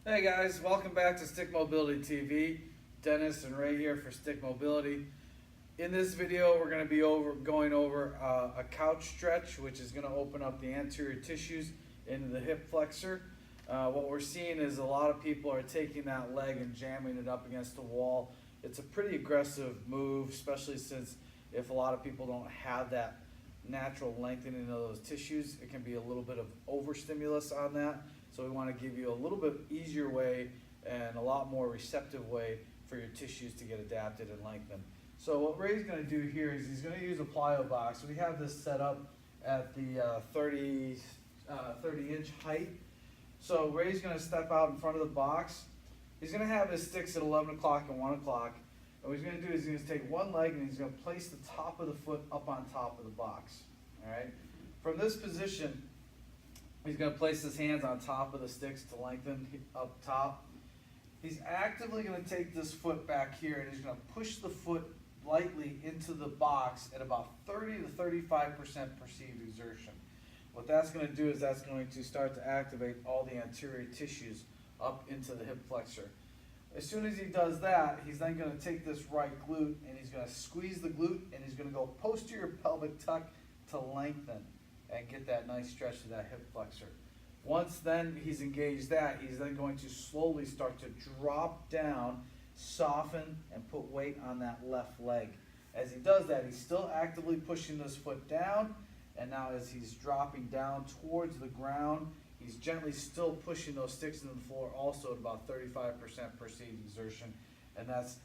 Hey guys, welcome back to Stick Mobility TV. Dennis and Ray here for Stick Mobility. In this video, we're going to be going over a couch stretch, which is going to open up the anterior tissues into the hip flexor. What we're seeing is a lot of people are taking that leg and jamming it up against the wall. It's a pretty aggressive move, especially since if a lot of people don't have that natural lengthening of those tissues, it can be a little bit of overstimulus on that. So we want to give you a little bit easier way and a lot more receptive way for your tissues to get adapted and lengthened. So what Ray's going to do here is he's going to use a plyo box. We have this set up at the 30 inch height. So Ray's going to step out in front of the box. He's going to have his sticks at 11 o'clock and 1 o'clock. And what he's going to do is he's going to take one leg and he's going to place the top of the foot up on top of the box. All right. From this position, he's going to place his hands on top of the sticks to lengthen up top. He's actively going to take this foot back here and he's going to push the foot lightly into the box at about 30 to 35% perceived exertion. What that's going to do is that's going to start to activate all the anterior tissues up into the hip flexor. As soon as he does that, he's then going to take this right glute and he's going to squeeze the glute and he's going to go posterior pelvic tuck to lengthen and get that nice stretch to that hip flexor. Once then he's engaged that, he's then going to slowly start to drop down, soften, and put weight on that left leg. As he does that, he's still actively pushing this foot down, and now as he's dropping down towards the ground, he's gently still pushing those sticks into the floor also at about 35% perceived exertion. And that's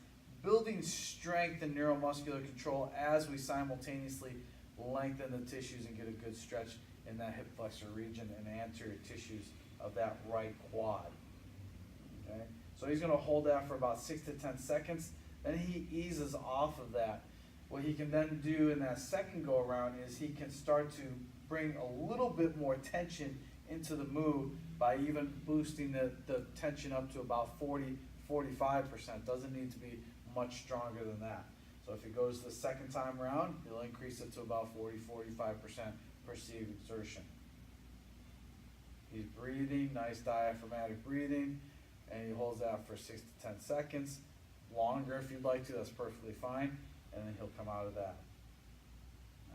building strength and neuromuscular control as we simultaneously lengthen the tissues and get a good stretch in that hip flexor region and anterior tissues of that right quad. Okay? So he's going to hold that for about 6 to 10 seconds. Then he eases off of that. What he can then do in that second go around is he can start to bring a little bit more tension into the move by even boosting the tension up to about 40-45%. Doesn't need to be much stronger than that. So if he goes the second time around, he'll increase it to about 40-45% perceived exertion. He's breathing, nice diaphragmatic breathing, and he holds that for 6 to 10 seconds. Longer if you'd like to, that's perfectly fine. And then he'll come out of that.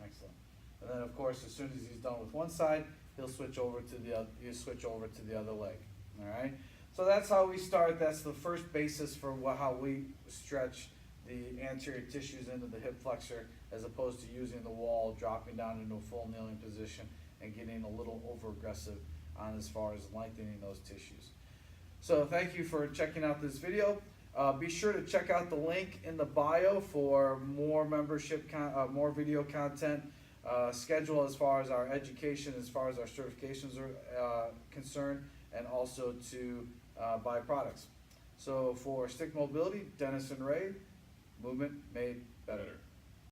Excellent. And then of course, as soon as he's done with one side, he'll switch over to the other. You switch over to the other leg. All right. So that's how we start. That's the first basis for how we stretch the anterior tissues into the hip flexor, as opposed to using the wall, dropping down into a full kneeling position, and getting a little over aggressive on as far as lengthening those tissues. So thank you for checking out this video. Be sure to check out the link in the bio for more membership, more video content, schedule as far as our education, as far as our certifications are concerned, and also to buy products. So for Stick Mobility, Dennis and Ray, movement made better.